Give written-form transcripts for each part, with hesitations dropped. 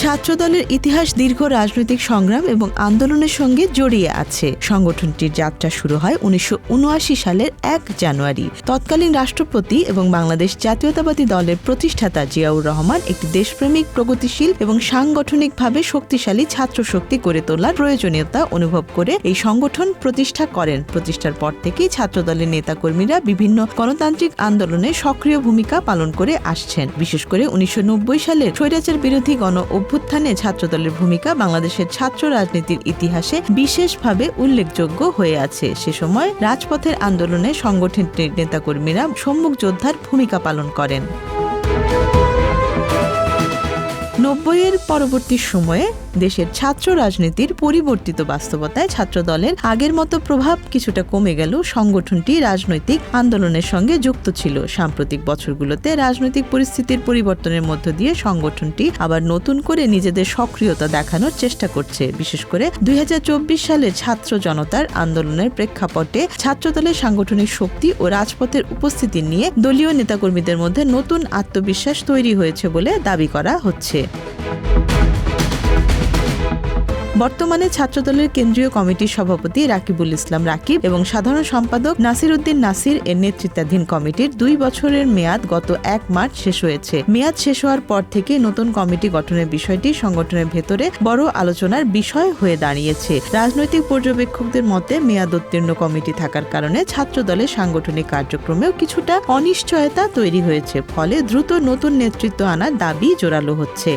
ছাত্রদলের ইতিহাস দীর্ঘ রাজনৈতিক সংগ্রাম এবং আন্দোলনের সঙ্গে জড়িয়ে আছে। সংগঠনটির যাত্রা শুরু হয় 1979 সালের 1 জানুয়ারি। তৎকালীন রাষ্ট্রপতি এবং বাংলাদেশ জাতীয়তাবাদী দলের প্রতিষ্ঠাতা জিয়াউর রহমান একটি দেশপ্রেমিক, প্রগতিশীল এবং সাংগঠনিকভাবে শক্তিশালী ছাত্র শক্তি গড়ে তোলার প্রয়োজনীয়তা অনুভব করে এই সংগঠন প্রতিষ্ঠা করেন। প্রতিষ্ঠার পর থেকেই ছাত্রদলের নেতাকর্মীরা বিভিন্ন গণতান্ত্রিক আন্দোলনে সক্রিয় ভূমিকা পালন করে আসছেন। বিশেষ করে 1990 সালের স্বৈরাচার বিরোধী গণ অভ্যুত্থানে ছাত্রদলের ভূমিকা বাংলাদেশের ছাত্র রাজনীতির ইতিহাসে বিশেষভাবে উল্লেখযোগ্য হয়ে আছে। সে সময় রাজপথের আন্দোলনে সংগঠনটির নেতাকর্মীরা সম্মুখ যোদ্ধার ভূমিকা পালন করেন। 90-এর পরবর্তী সময়ে দেশের ছাত্র রাজনীতির পরিবর্তিত বাস্তবতায় ছাত্রদলের আগের মতো প্রভাব কিছুটা কমে গেলেও সংগঠনটি রাজনৈতিক আন্দোলনের সঙ্গে যুক্ত ছিল। সাম্প্রতিক বছরগুলোতে রাজনৈতিক পরিস্থিতির পরিবর্তনের মধ্য দিয়ে সংগঠনটি আবার নতুন করে নিজেদের সক্রিয়তা দেখানোর চেষ্টা করছে। বিশেষ করে 2024 সালে ছাত্র জনতার আন্দোলনের প্রেক্ষাপটে ছাত্রদলের সাংগঠনিক শক্তি ও রাজপথের উপস্থিতি নিয়ে দলীয় নেতাকর্মীদের মধ্যে নতুন আত্মবিশ্বাস তৈরি হয়েছে বলে দাবি করা হচ্ছে। বর্তমানে ছাত্রদলের কেন্দ্রীয় কমিটির সভাপতি রাকিবুল ইসলাম রাকিব এবং সাধারণ সম্পাদক নাসির উদ্দিন নাসির এর নেতৃত্বাধীন কমিটির 2 বছরের মেয়াদ গত 1 মার্চ শেষ হয়েছে। মেয়াদ শেষ হওয়ার পর থেকে নতুন কমিটি গঠনের বিষয়টি সংগঠনের ভেতরে বড় আলোচনার বিষয় হয়ে দাঁড়িয়েছে। রাজনৈতিক পর্যবেক্ষকদের মতে মেয়াদ উত্তীর্ণ কমিটি থাকার কারণে ছাত্রদলের সাংগঠনিক কার্যক্রমেও কিছুটা অনিশ্চয়তা তৈরি হয়েছে। ফলে দ্রুত নতুন নেতৃত্ব আনার দাবি জোরালো হচ্ছে।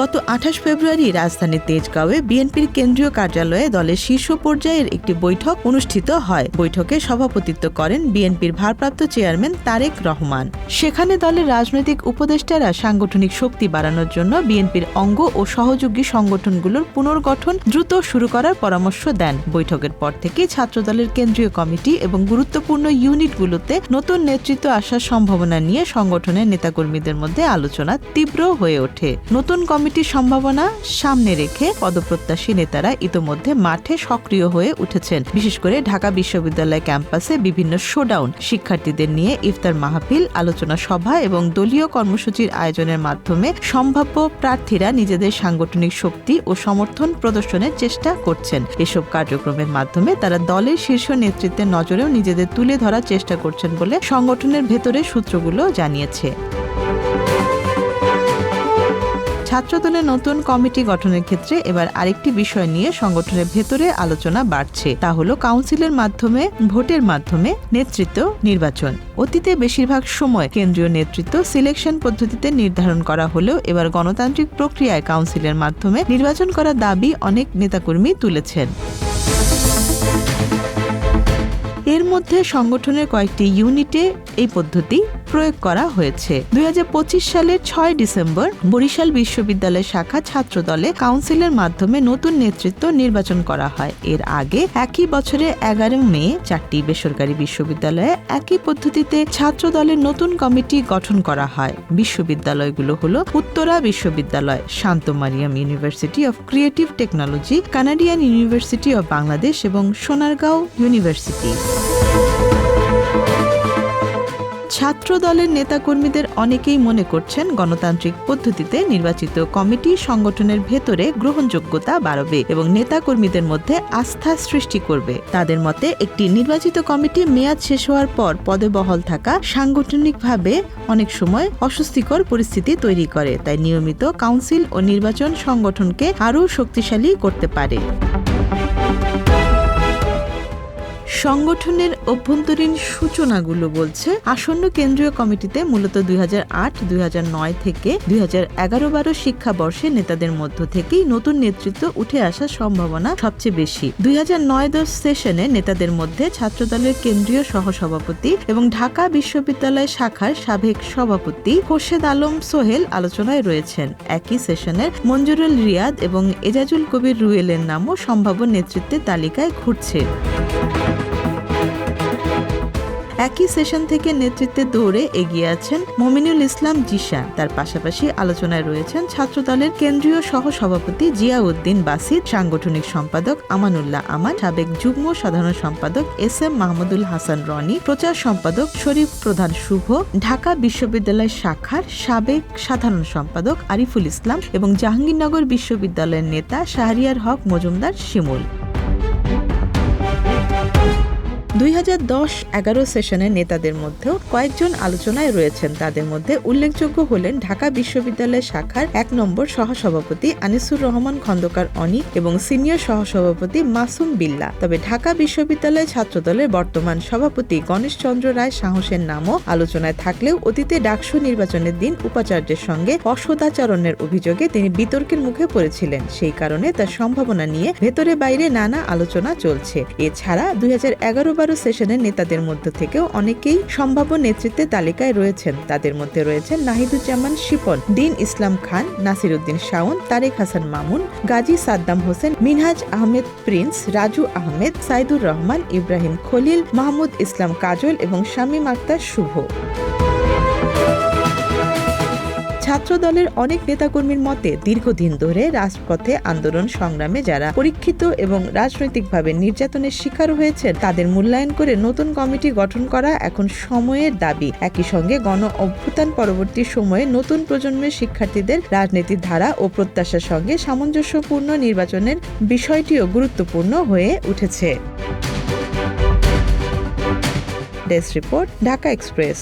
গত 28 ফেব্রুয়ারি রাজধানীর তেজগাঁওয়ে বিএনপির কেন্দ্রীয় কার্যালয়ে দলের শীর্ষ পর্যায়ের একটি বৈঠক অনুষ্ঠিত হয়। বৈঠকে সভাপতিত্ব করেন বিএনপির ভারপ্রাপ্ত চেয়ারম্যান তারেক রহমান। সেখানে দলের রাজনৈতিক উপদেষ্টারা সাংগঠনিক শক্তি বাড়ানোর জন্য বিএনপির অঙ্গ ও সহযোগী সংগঠনগুলোর পুনর্গঠন দ্রুত শুরু করার পরামর্শ দেন। বৈঠকের পর থেকে ছাত্রদলের কেন্দ্রীয় কমিটি এবং গুরুত্বপূর্ণ ইউনিটগুলোতে নতুন নেতৃত্ব আসার সম্ভাবনা নিয়ে সংগঠনের নেতাকর্মীদের মধ্যে আলোচনা তীব্র হয়ে ওঠে। নতুন কমিটির সম্ভাবনা সামনে রেখে পদপ্রত্যাশী নেতারা ইতোমধ্যে মাঠে সক্রিয় হয়ে উঠেছেন। বিশেষ করে ঢাকা বিশ্ববিদ্যালয় ক্যাম্পাসে বিভিন্ন শোডাউন, শিক্ষার্থীদের নিয়ে ইফতার মাহফিল, আলোচনা সভা এবং দলীয় কর্মসূচির আয়োজনের মাধ্যমে সম্ভাব্য প্রার্থীরা নিজেদের সাংগঠনিক শক্তি ও সমর্থন প্রদর্শনের চেষ্টা করছেন। এসব কার্যক্রমের মাধ্যমে তারা দলের শীর্ষ নেতৃত্বের নজরেও নিজেদের তুলে ধরার চেষ্টা করছেন বলে সংগঠনের ভেতরে সূত্রগুলো জানিয়েছে। ছাত্রদলের নতুন কমিটি গঠনের ক্ষেত্রে এবার আরেকটি বিষয় নিয়ে সংগঠনের ভেতরে আলোচনা বাড়ছে। তা হলো কাউন্সিলের মাধ্যমে, ভোটের মাধ্যমে নেতৃত্ব নির্বাচন। অতীতে বেশিরভাগ সময় কেন্দ্রীয় নেতৃত্ব সিলেকশন পদ্ধতিতে নির্ধারণ করা হলেও এবার গণতান্ত্রিক প্রক্রিয়ায় কাউন্সিলের মাধ্যমে নির্বাচন করার দাবি অনেক নেতাকর্মী তুলেছেন। এর মধ্যে সংগঠনের কয়েকটি ইউনিটে এই পদ্ধতি প্রয়োগ করা হয়েছে। 2025 সালের 6 ডিসেম্বর বরিশাল বিশ্ববিদ্যালয় শাখা ছাত্রদলে কাউন্সিলের মাধ্যমে নতুন নেতৃত্ব নির্বাচন করা হয়। এর আগে একই বছরে 11 মে 4টি বেসরকারি বিশ্ববিদ্যালয়ে একই পদ্ধতিতে ছাত্রদলের নতুন কমিটি গঠন করা হয়। বিশ্ববিদ্যালয়গুলো হলো উত্তরা বিশ্ববিদ্যালয়, Shanto Mariam university of creative technology, Canadian university of Bangladesh এবং সোনারগাঁও ইউনিভার্সিটি। ছাত্র দলের নেতাকর্মীদের অনেকেই মনে করছেন গণতান্ত্রিক পদ্ধতিতে নির্বাচিত কমিটি সংগঠনের ভেতরে গ্রহণযোগ্যতা বাড়াবে এবং নেতাকর্মীদের মধ্যে আস্থা সৃষ্টি করবে। তাদের মতে একটি নির্বাচিত কমিটি মেয়াদ শেষ হওয়ার পর পদে বহাল থাকা সাংগঠনিকভাবে অনেক সময় অস্বস্তিকর পরিস্থিতি তৈরি করে। তাই নিয়মিত কাউন্সিল ও নির্বাচন সংগঠনকে আরও শক্তিশালী করতে পারে। সংগঠনের অভ্যন্তরীণ সূচনাগুলো বলছে আসন্ন কেন্দ্রীয় কমিটিতে মূলত 2008-2009 থেকে 2011-12 শিক্ষাবর্ষে নেতাদের মধ্য থেকেই নতুন নেতৃত্ব উঠে আসার সম্ভাবনা সবচেয়ে বেশি। 2009-10 সেশনে নেতাদের মধ্যে ছাত্রদলের কেন্দ্রীয় সহসভাপতি এবং ঢাকা বিশ্ববিদ্যালয় শাখার সাবেক সভাপতি খোরশেদ আলম সোহেল আলোচনায় রয়েছেন। একই সেশনের মঞ্জুরুল রিয়াদ এবং এজাজুল কবির রুয়েলের নামও সম্ভাব্য নেতৃত্বের তালিকায় ঘুরছে। একই সেশন থেকে নেতৃত্বে দৌড়ে এগিয়ে আছেন মমিনুল ইসলাম জিশান। তার পাশাপাশি আলোচনায় রয়েছেন ছাত্রদলের কেন্দ্রীয় সহসভাপতি জিয়াউদ্দিন বাসিত, সাংগঠনিক সম্পাদক আমানুল্লাহ আমান, সাবেক যুগ্ম সাধারণ সম্পাদক SM মাহমুদুল হাসান রনি, প্রচার সম্পাদক শরীফ প্রধান শুভ, ঢাকা বিশ্ববিদ্যালয় শাখার সাবেক সাধারণ সম্পাদক আরিফুল ইসলাম এবং জাহাঙ্গীরনগর বিশ্ববিদ্যালয়ের নেতা শাহরিয়ার হক মজুমদার শিমুল। 2010-11 সেশনের নেতাদের মধ্যেও কয়েকজন আলোচনায় রয়েছেন। তাদের মধ্যে উল্লেখযোগ্য হলেন ঢাকা বিশ্ববিদ্যালয় শাখার 1 নম্বর সহসভাপতি আনিসুর রহমান খন্দকার অনিক এবং সিনিয়র সহসভাপতি মাসুম বিল্লাহ। তবে ঢাকা বিশ্ববিদ্যালয় ছাত্রদলের বর্তমান সভাপতি গণেশ চন্দ্র রায় সাহসের নামও আলোচনায় থাকলেও অতীতে ডাকসু নির্বাচনের দিন উপাচার্যের সঙ্গে অসদাচরণের অভিযোগে তিনি বিতর্কের মুখে পড়েছিলেন। সেই কারণে তার সম্ভাবনা নিয়ে ভেতরে বাইরে নানা আলোচনা চলছে। এছাড়া 2011-12 সেশনের নেতাদের মধ্যে থেকেও অনেকেই সম্ভাব্য নেতৃত্বের তালিকায় রয়েছেন। তাদের মধ্যে রয়েছেন নাহিদুজ্জামান শিপন, দীন ইসলাম খান, নাসির উদ্দিন শাওন, তারেক হাসান মামুন, গাজী সাদ্দাম হোসেন, মিনহাজ আহমেদ প্রিন্স, রাজু আহমেদ, সাইদুর রহমান, ইব্রাহিম খলিল, মাহমুদ ইসলাম কাজল এবং শামীম আক্তার শুভ। ছাত্রদলের অনেক নেতাকর্মীর মতে দীর্ঘদিন ধরে রাজপথে আন্দোলন সংগ্রামে যারা পরীক্ষিত এবং রাজনৈতিকভাবে নির্যাতনের শিকার হয়েছে তাদের মূল্যায়ন করে নতুন কমিটি গঠন করা এখন সময়ের দাবি। একই সঙ্গে গণ অভ্যুত্থান পরবর্তী সময়ে নতুন প্রজন্মের শিক্ষার্থীদের রাজনীতির ধারা ও প্রত্যাশার সঙ্গে সামঞ্জস্যপূর্ণ নির্বাচনের বিষয়টিও গুরুত্বপূর্ণ হয়ে উঠেছে। Desk report, Dhaka express.